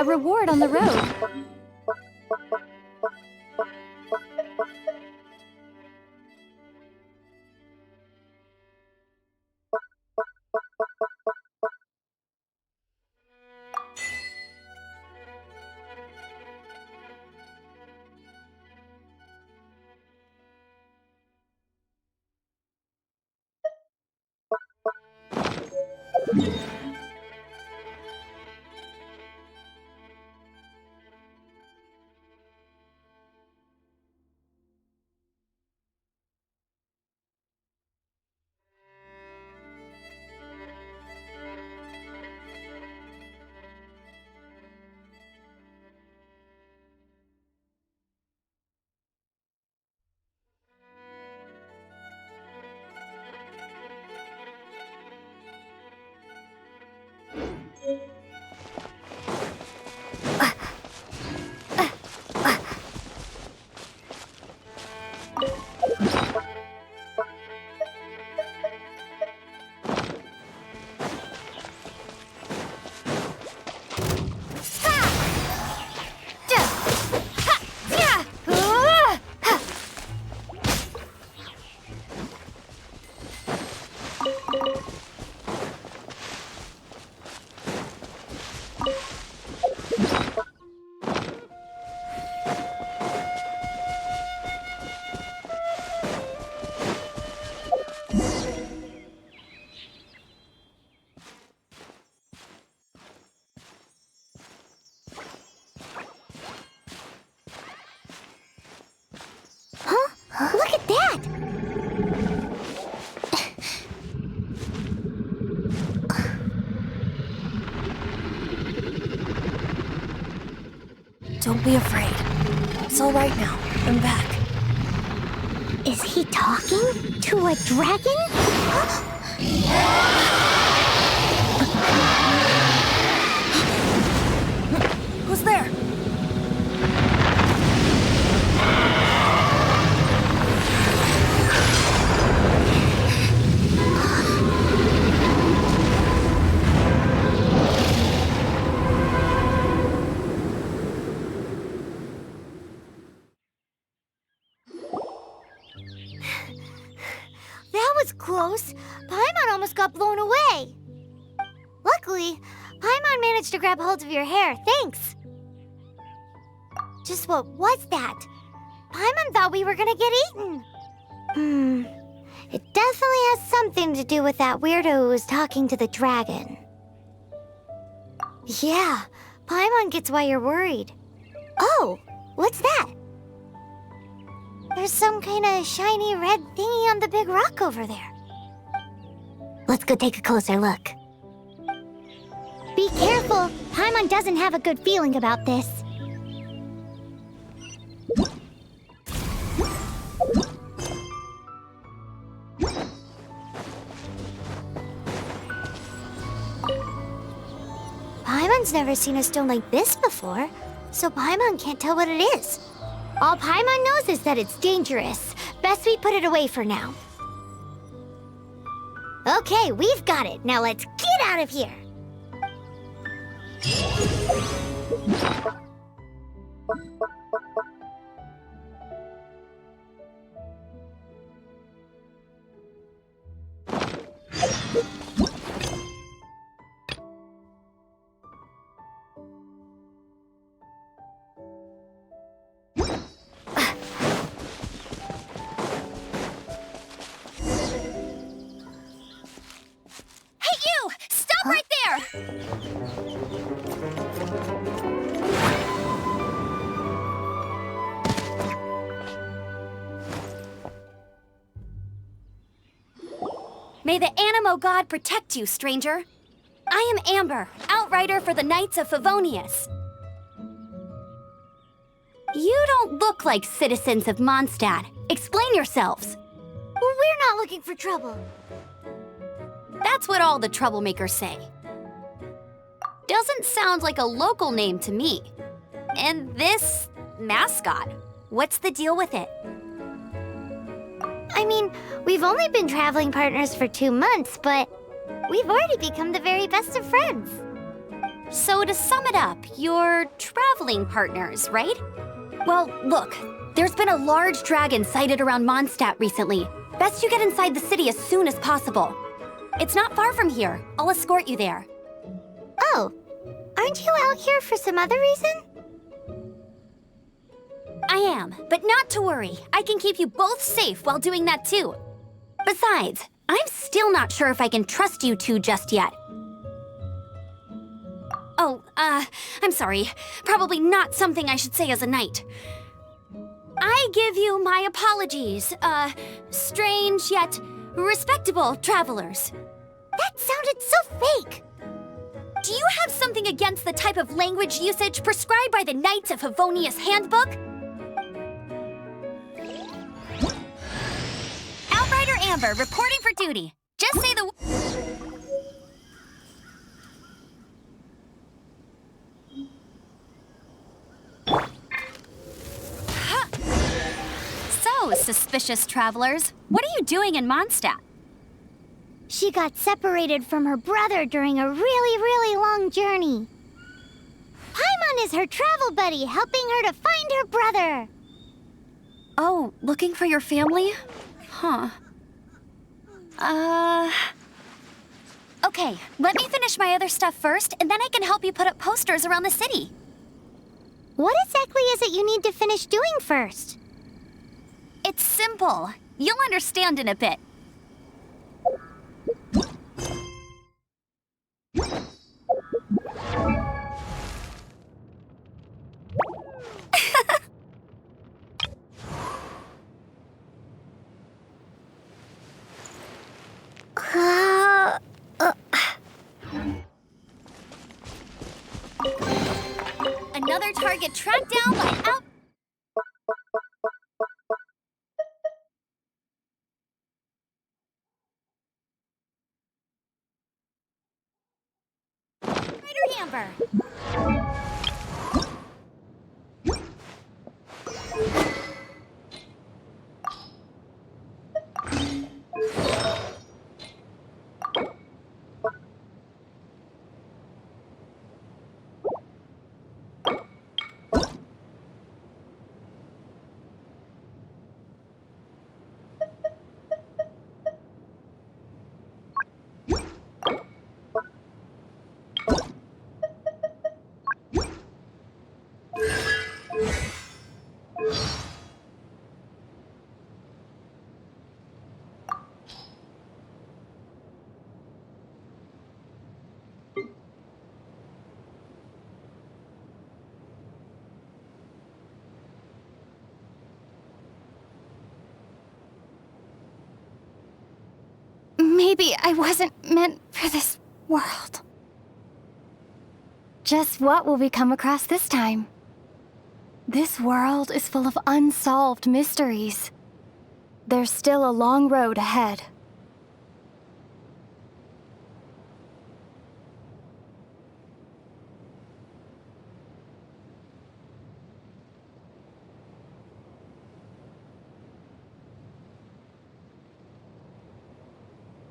reward on the road. Look at that! Don't be afraid. It's all right now. I'm back. Is he talking to a dragon? Who's there? That was close. Paimon almost got blown away. Luckily, Paimon managed to grab hold of your hair. Thanks. Just what was that? Paimon thought we were gonna get eaten. It definitely has something to do with that weirdo who was talking to the dragon. Yeah, Paimon gets why you're worried. Oh, what's that? There's some kind of shiny red thingy on the big rock over there. Let's go take a closer look. Be careful! Paimon doesn't have a good feeling about this. Paimon's never seen a stone like this before, so Paimon can't tell what it is. All Paimon knows is that it's dangerous. Best we put it away for now. Okay, we've got it. Now let's get out of here. Right there! May the Animo God protect you, stranger. I am Amber, outrider for the Knights of Favonius. You don't look like citizens of Mondstadt. Explain yourselves. Well, we're not looking for trouble. That's what all the troublemakers say. Doesn't sound like a local name to me. And this mascot, what's the deal with it? I mean, we've only been traveling partners for 2 months, but we've already become the very best of friends. So to sum it up, you're traveling partners, right? Well, look, there's been a large dragon sighted around Mondstadt recently. Best you get inside the city as soon as possible. It's not far from here. I'll escort you there. Oh, aren't you out here for some other reason? I am, but not to worry. I can keep you both safe while doing that too. Besides, I'm still not sure if I can trust you two just yet. Oh, I'm sorry. Probably not something I should say as a knight. I give you my apologies, strange yet respectable travelers. That sounded so fake. Do you have something against the type of language usage prescribed by the Knights of Favonius Handbook? Outrider Amber reporting for duty. Just say the... So, suspicious travelers, what are you doing in Mondstadt? She got separated from her brother during a really long journey. Paimon is her travel buddy, helping her to find her brother. Oh, looking for your family? Huh. Okay, let me finish my other stuff first, and then I can help you put up posters around the city. What exactly is it you need to finish doing first? It's simple. You'll understand in a bit. Another target tracked down by out... Outrider Amber. Maybe I wasn't meant for this world. Just what will we come across this time? This world is full of unsolved mysteries. There's still a long road ahead.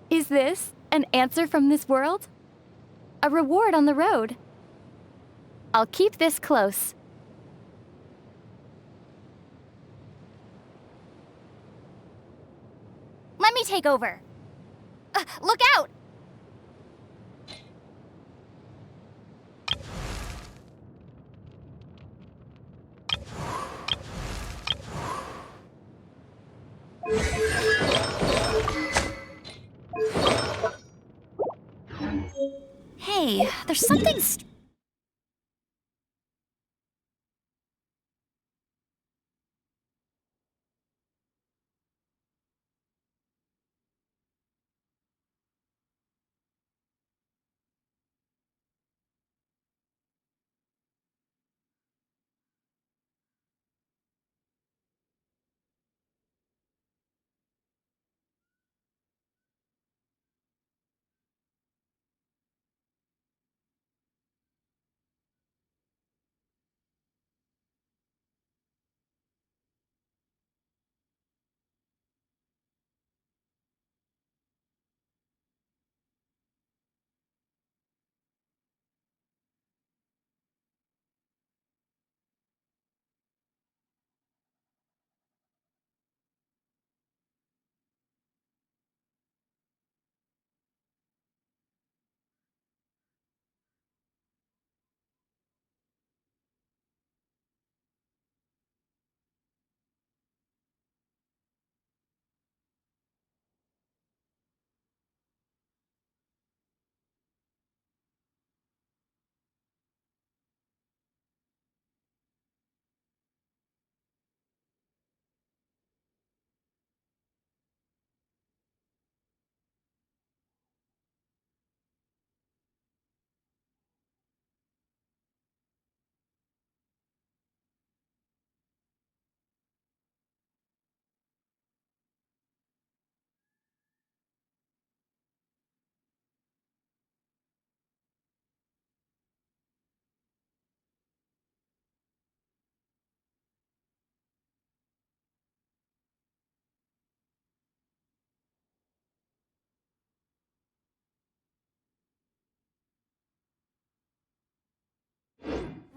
Is this an answer from this world? A reward on the road? I'll keep this close. Let me take over. Look out! Hey, there's something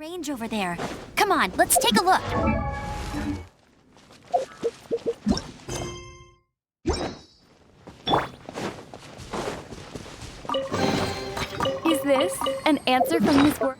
Range over there. Come on, let's take a look. Is this an answer from Miss World?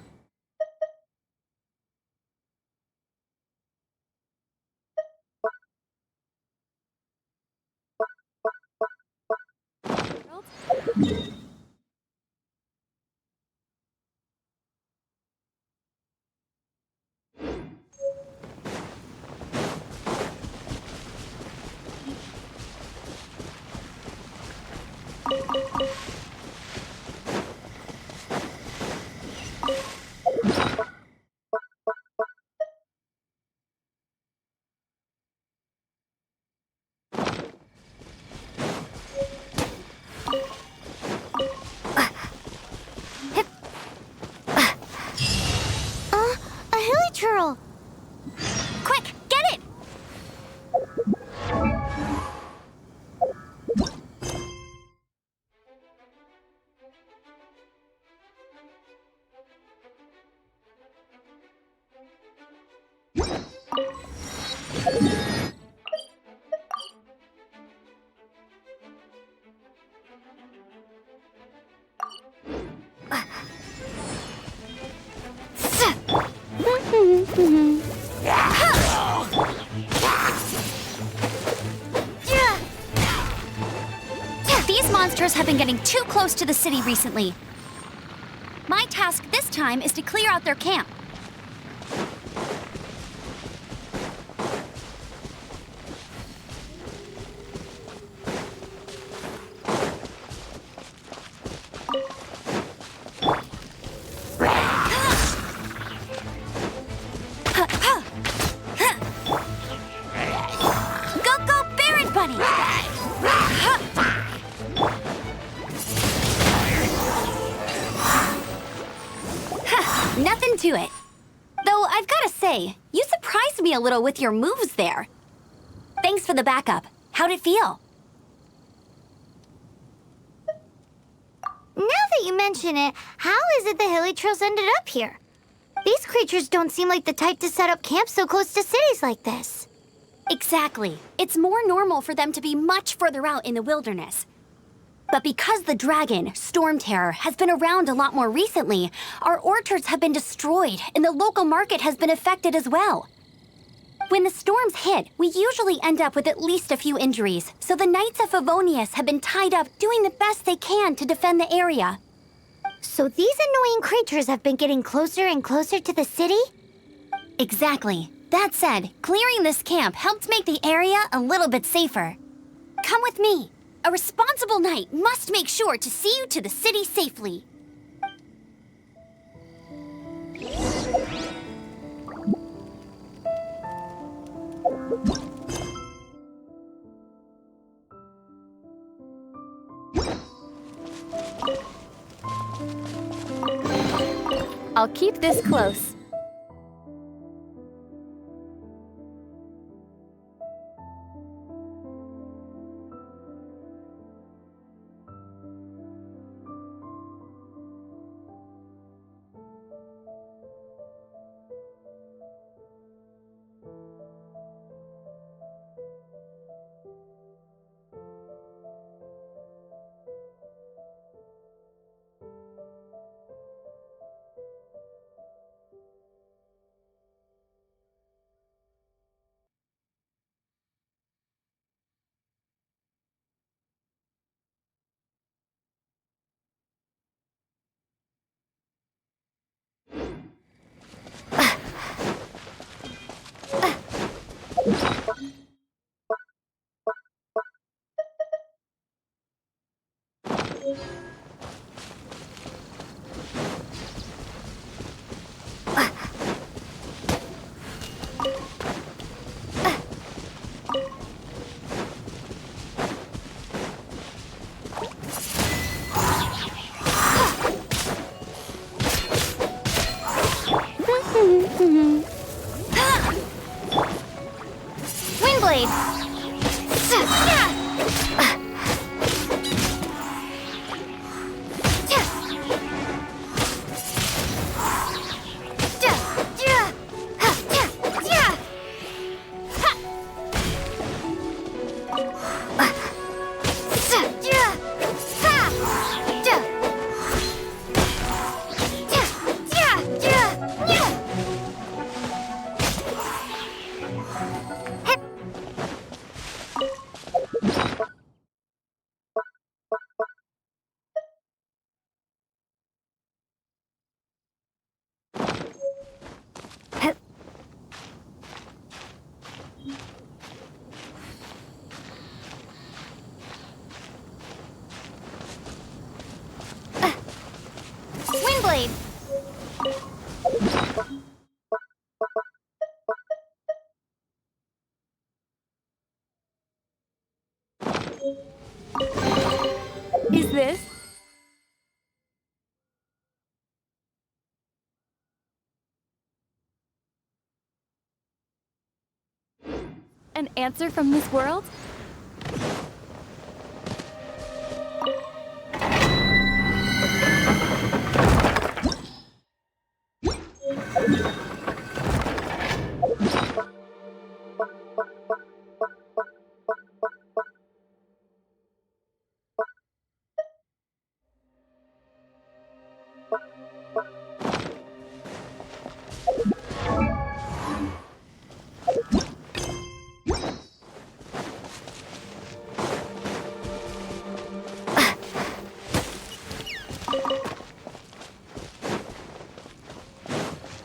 A hilly turtle. Quick, get it! These monsters have been getting too close to the city recently. My task this time is to clear out their camp. Go, Barrett Bunny! Nothing to it. Though I've gotta say, you surprised me a little with your moves there. Thanks for the backup. How'd it feel? Now that you mention it, how is it the hilly trails ended up here? These creatures don't seem like the type to set up camp so close to cities like this. Exactly. It's more normal for them to be much further out in the wilderness. But because the dragon, Storm Terror, has been around a lot more recently, our orchards have been destroyed and the local market has been affected as well. When the storms hit, we usually end up with at least a few injuries, so the Knights of Favonius have been tied up doing the best they can to defend the area. So these annoying creatures have been getting closer and closer to the city? Exactly. That said, clearing this camp helped make the area a little bit safer. Come with me. A responsible knight must make sure to see you to the city safely. I'll keep this close. answer from this world?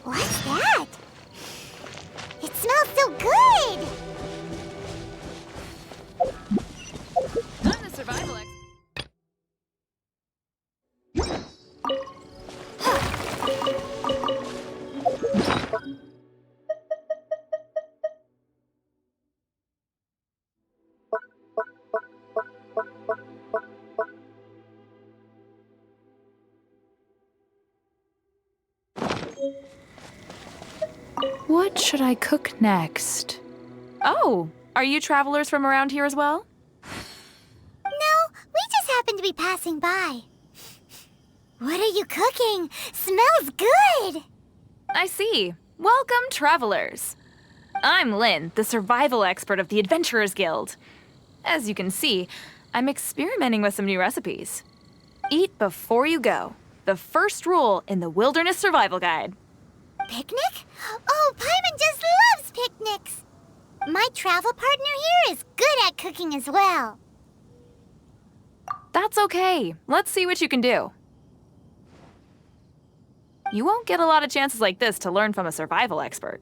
What's that? It smells so good! I'm the survival expert. What should I cook next? Oh, are you travelers from around here as well? No, we just happened to be passing by. What are you cooking? Smells good! I see. Welcome, travelers. I'm Lynn, the survival expert of the Adventurers Guild. As you can see, I'm experimenting with some new recipes. Eat before you go. The first rule in the Wilderness Survival Guide. Picnic? Oh, Paimon just loves picnics! My travel partner here is good at cooking as well. That's okay. Let's see what you can do. You won't get a lot of chances like this to learn from a survival expert.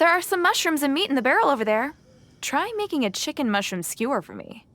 There are some mushrooms and meat in the barrel over there. Try making a chicken mushroom skewer for me.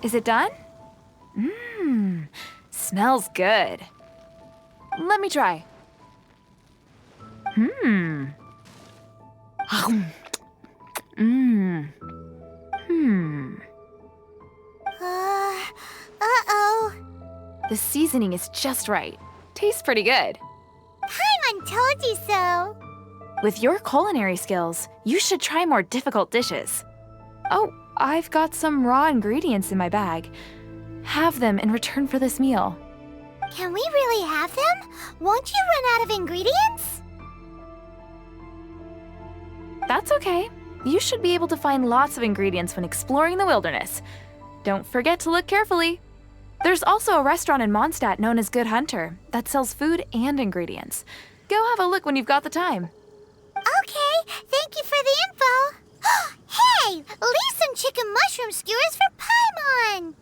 Is it done? Mmm, smells good. Let me try. Mmm. Mmm. Hmm. Uh-oh. The seasoning is just right. Tastes pretty good. Paimon told you so. With your culinary skills, you should try more difficult dishes. Oh, I've got some raw ingredients in my bag. Have them in return for this meal. Can we really have them? Won't you run out of ingredients? That's okay. You should be able to find lots of ingredients when exploring the wilderness. Don't forget to look carefully. There's also a restaurant in Mondstadt known as Good Hunter that sells food and ingredients. Go have a look when you've got the time. Okay, thank you for the info. Hey, leave some chicken mushroom skewers for Paimon.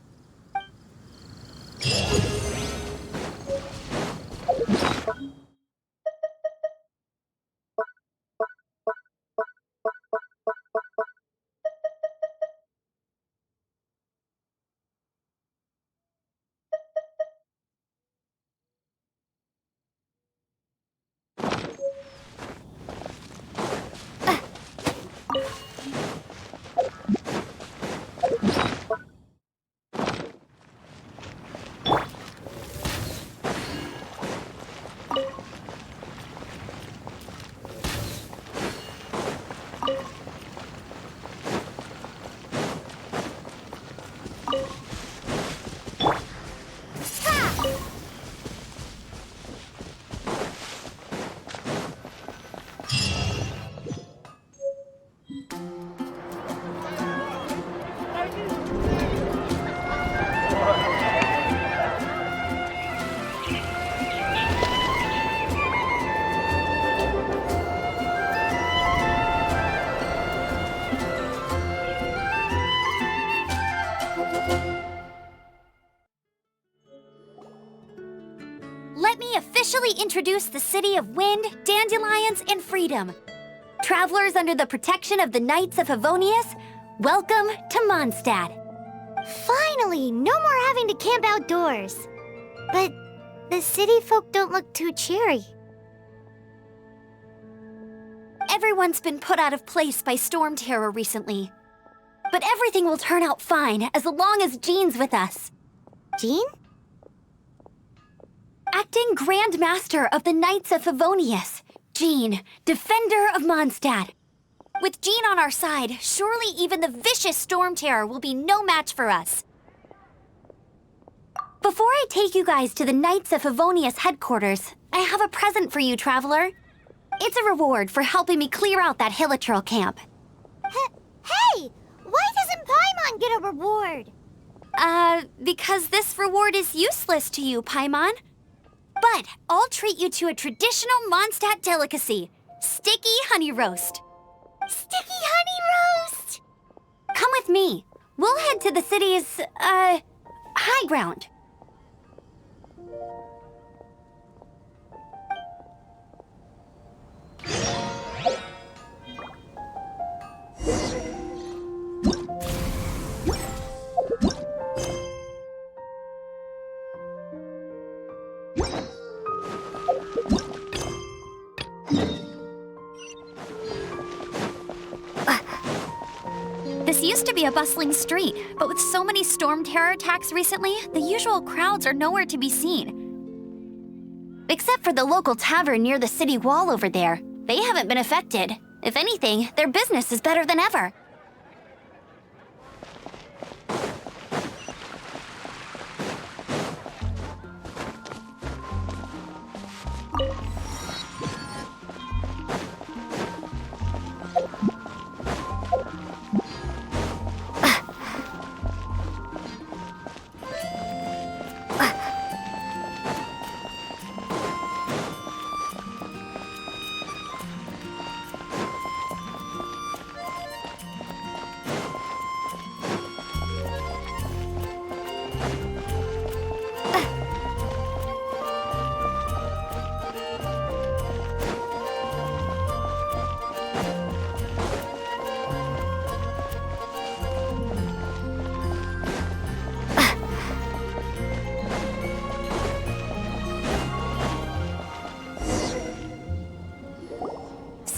Let me officially introduce the city of wind, dandelions, and freedom. Travelers under the protection of the Knights of Favonius, welcome to Mondstadt. Finally, no more having to camp outdoors. But the city folk don't look too cheery. Everyone's been put out of place by storm terror recently. But everything will turn out fine as long as Jean's with us. Jean? Acting Grand Master of the Knights of Favonius, Jean, Defender of Mondstadt. With Jean on our side, surely even the vicious storm terror will be no match for us. Before I take you guys to the Knights of Favonius headquarters, I have a present for you, Traveler. It's a reward for helping me clear out that Hilichurl camp. Hey! Why doesn't Paimon get a reward? Because this reward is useless to you, Paimon. But I'll treat you to a traditional Mondstadt delicacy, sticky honey roast. Sticky honey roast! Come with me. We'll head to the city's, high ground. This used to be a bustling street, but with so many storm terror attacks recently, the usual crowds are nowhere to be seen. Except for the local tavern near the city wall over there. They haven't been affected. If anything, their business is better than ever.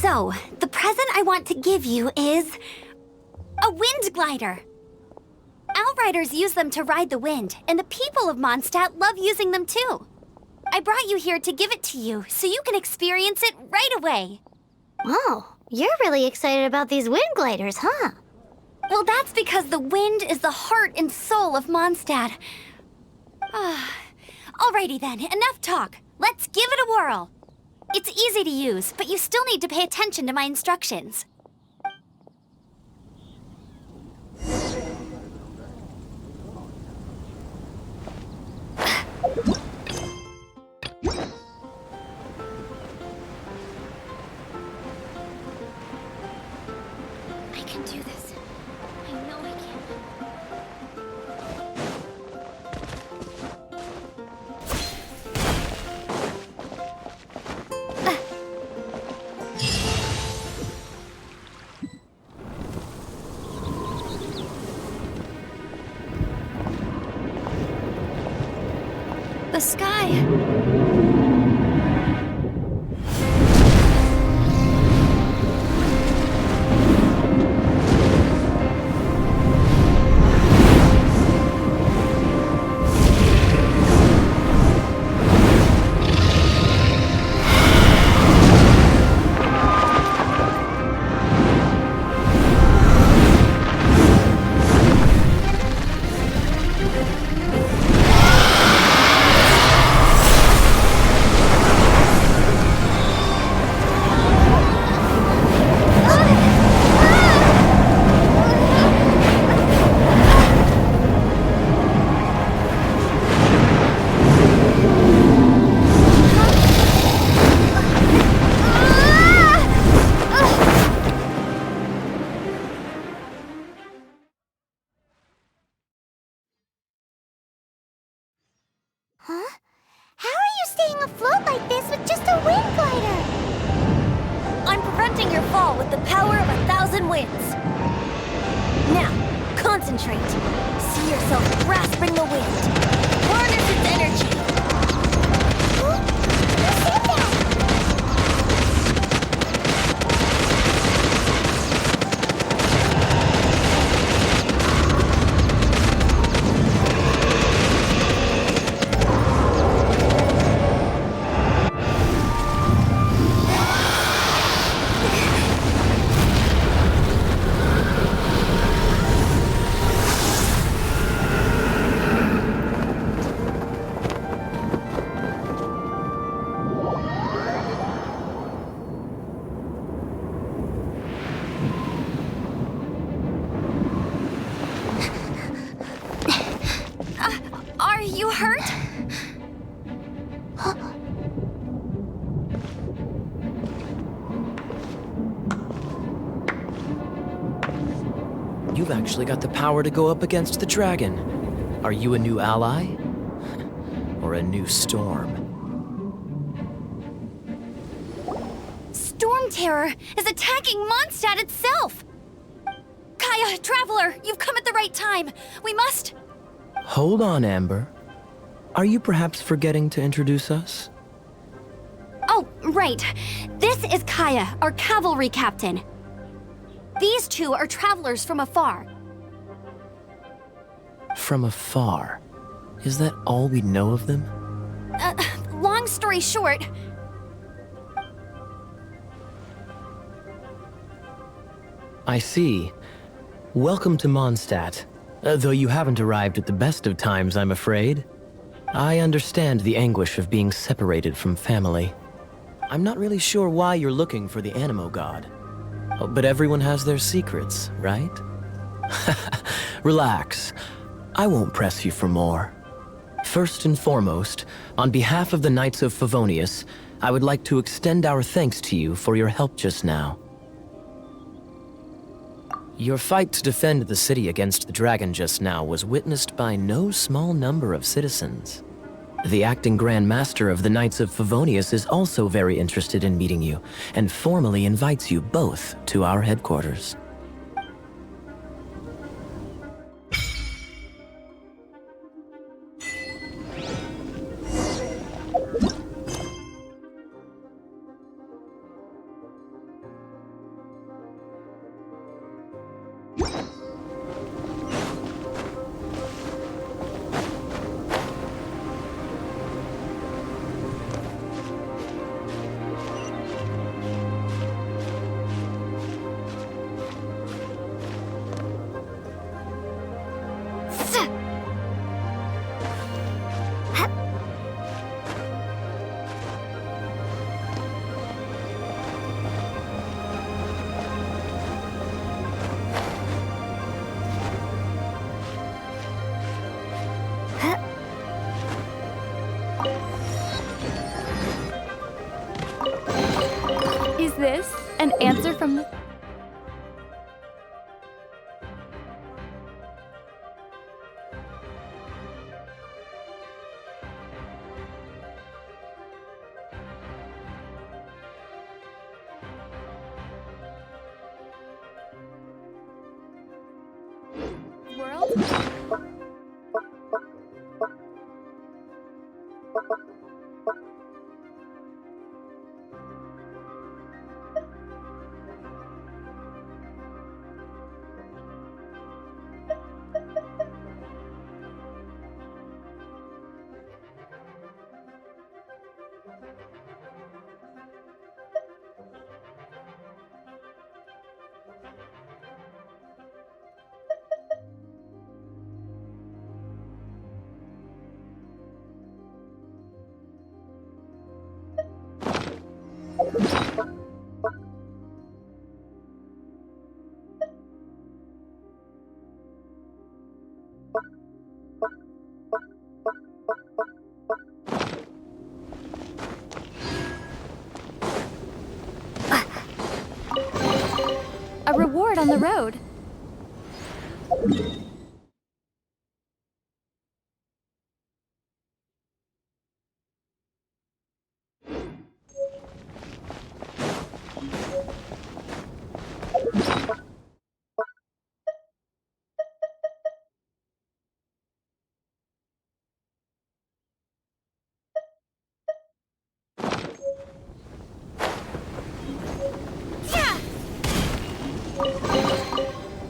So, the present I want to give you is a wind glider. Outriders use them to ride the wind, and the people of Mondstadt love using them too. I brought you here to give it to you, so you can experience it right away. Wow, you're really excited about these wind gliders, huh? Well, that's because the wind is the heart and soul of Mondstadt. Alrighty then, enough talk. Let's give it a whirl. It's easy to use, but you still need to pay attention to my instructions. I can do this. I know I can. The sky. Huh? How are you staying afloat like this with just a wind glider? I'm preventing your your fall with the power of 1,000 winds. Now, concentrate. See yourself grasping the wind. Harness its energy. Huh? Who said that? Are you hurt? You've actually got the power to go up against the dragon. Are you a new ally? Or a new storm? Storm Terror is attacking Mondstadt itself! Kaya, Traveler, you've come at the right time. We must... Hold on, Amber. Are you perhaps forgetting to introduce us? Oh, right. This is Kaya, our cavalry captain. These two are travelers from afar. From afar? Is that all we know of them? Long story short... I see. Welcome to Mondstadt. Though you haven't arrived at the best of times, I'm afraid. I understand the anguish of being separated from family. I'm not really sure why you're looking for the Animo God. But everyone has their secrets, right? Relax. I won't press you for more. First and foremost, on behalf of the Knights of Favonius, I would like to extend our thanks to you for your help just now. Your fight to defend the city against the dragon just now was witnessed by no small number of citizens. The acting Grand Master of the Knights of Favonius is also very interested in meeting you, and formally invites you both to our headquarters. Is this an answer from the... world? A reward on the road.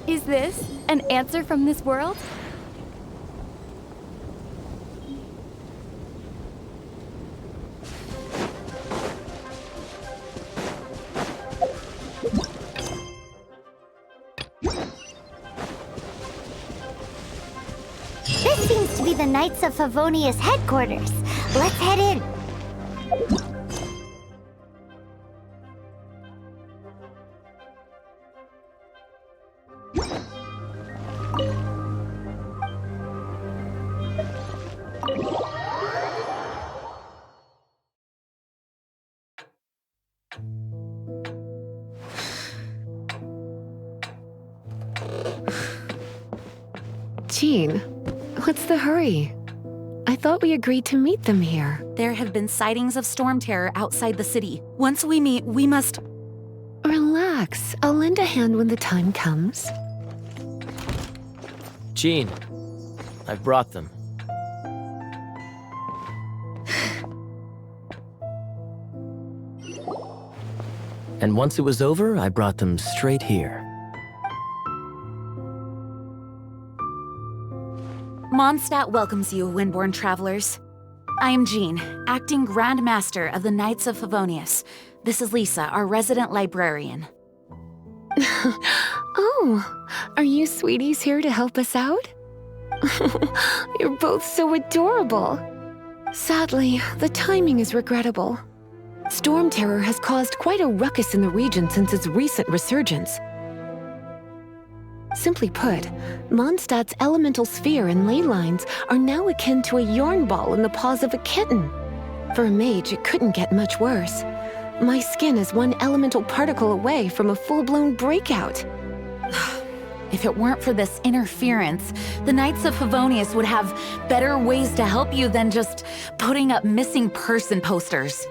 Is this an answer from this world? This seems to be the Knights of Favonius headquarters. Let's head in. Jean, what's the hurry? I thought we agreed to meet them here. There have been sightings of storm terror outside the city. Once we meet, we must... Relax. I'll lend a hand when the time comes. Jean, I've brought them. And once it was over, I brought them straight here. Mondstadt welcomes you, Windborn travelers. I am Jean, acting Grand Master of the Knights of Favonius. This is Lisa, our resident librarian. Oh, are you sweeties here to help us out? You're both so adorable. Sadly, the timing is regrettable. Storm terror has caused quite a ruckus in the region since its recent resurgence. Simply put, Mondstadt's elemental sphere and ley lines are now akin to a yarn ball in the paws of a kitten. For a mage, it couldn't get much worse. My skin is one elemental particle away from a full-blown breakout. If it weren't for this interference, the Knights of Favonius would have better ways to help you than just putting up missing person posters.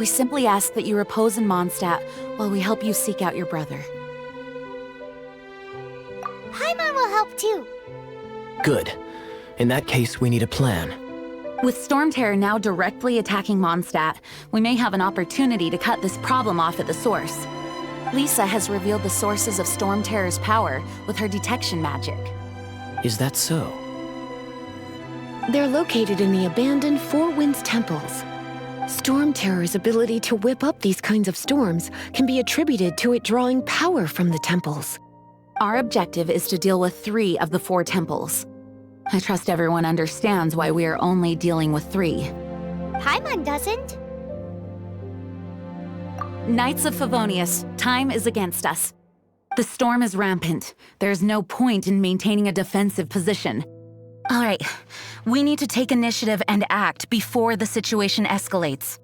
We simply ask that you repose in Mondstadt while we help you seek out your brother. Paimon will help too. Good. In that case, we need a plan. With Storm Terror now directly attacking Mondstadt, we may have an opportunity to cut this problem off at the source. Lisa has revealed the sources of Storm Terror's power with her detection magic. Is that so? They're located in the abandoned Four Winds temples. Storm Terror's ability to whip up these kinds of storms can be attributed to it drawing power from the temples. Our objective is to deal with 3 of the 4 temples. I trust everyone understands why we are only dealing with 3. Paimon doesn't. Knights of Favonius, time is against us. The storm is rampant. There's no point in maintaining a defensive position. All right, we need to take initiative and act before the situation escalates.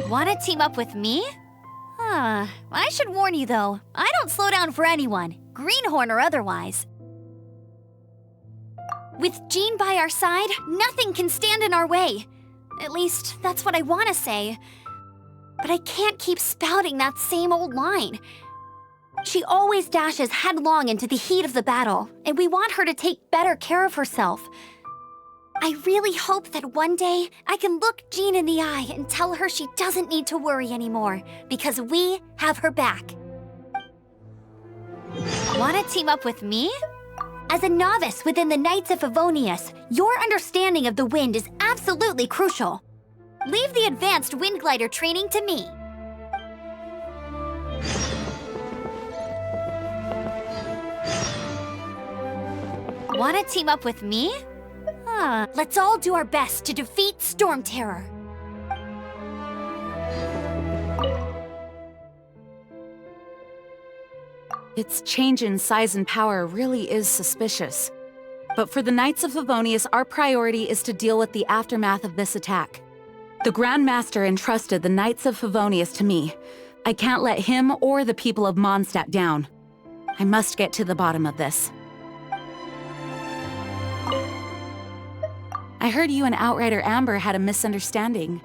Want to team up with me? I should warn you though, I don't slow down for anyone, greenhorn or otherwise. With Jean by our side, nothing can stand in our way. At least, that's what I want to say. But I can't keep spouting that same old line. She always dashes headlong into the heat of the battle, and we want her to take better care of herself. I really hope that one day I can look Jean in the eye and tell her she doesn't need to worry anymore, because we have her back. Want to team up with me? As a novice within the Knights of Favonius, your understanding of the wind is absolutely crucial. Leave the advanced wind glider training to me. Want to team up with me? Let's all do our best to defeat Storm Terror. Its change in size and power really is suspicious. But for the Knights of Favonius, our priority is to deal with the aftermath of this attack. The Grand Master entrusted the Knights of Favonius to me. I can't let him or the people of Mondstadt down. I must get to the bottom of this. I heard you and Outrider Amber had a misunderstanding.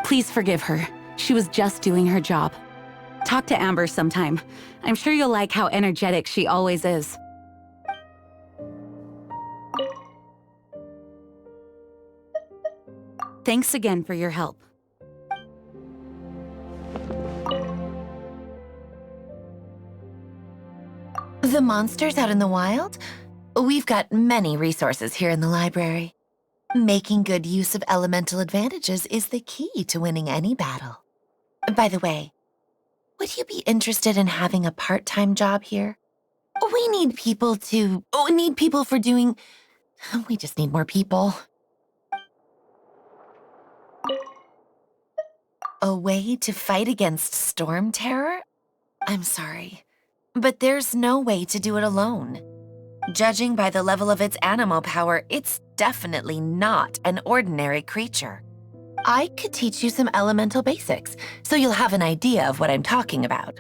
Please forgive her. She was just doing her job. Talk to Amber sometime. I'm sure you'll like how energetic she always is. Thanks again for your help. The monsters out in the wild? We've got many resources here in the library. Making good use of elemental advantages is the key to winning any battle. By the way, would you be interested in having a part-time job here? We need people for doing... We just need more people. A way to fight against storm terror? I'm sorry, but there's no way to do it alone. Judging by the level of its animal power, it's definitely not an ordinary creature. I could teach you some elemental basics, so you'll have an idea of what I'm talking about.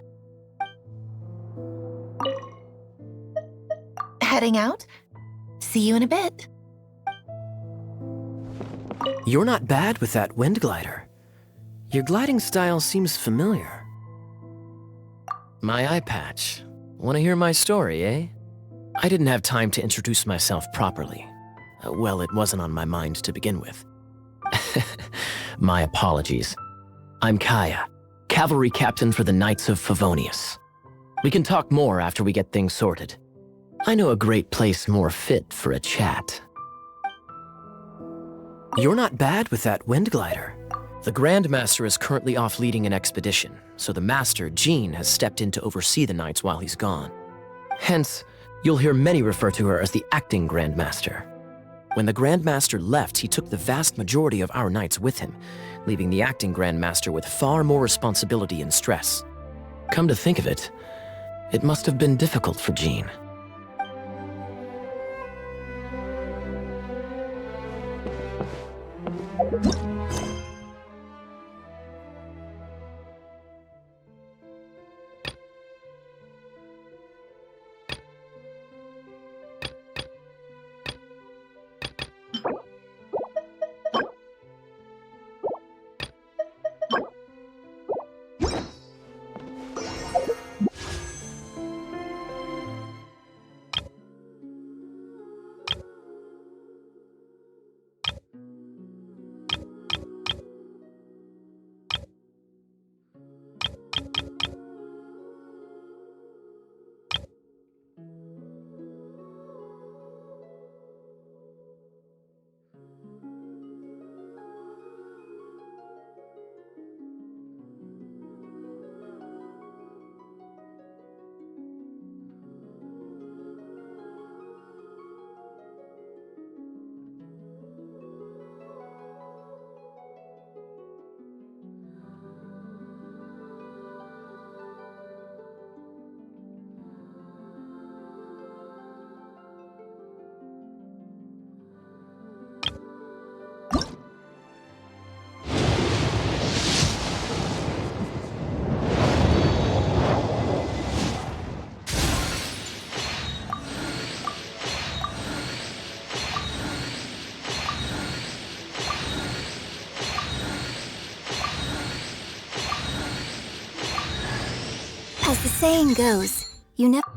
Heading out? See you in a bit. You're not bad with that wind glider. Your gliding style seems familiar. My eye patch. Want to hear my story, eh? I didn't have time to introduce myself properly. Well, it wasn't on my mind to begin with. My apologies. I'm Kaya, cavalry captain for the Knights of Favonius. We can talk more after we get things sorted. I know a great place more fit for a chat. You're not bad with that wind glider. The Grand Master is currently off leading an expedition, so the Master, Jean, has stepped in to oversee the Knights while he's gone. Hence, you'll hear many refer to her as the acting Grand Master. When the Grand Master left, he took the vast majority of our Knights with him, leaving the acting Grand Master with far more responsibility and stress. Come to think of it, it must have been difficult for Jean. As the saying goes, you never...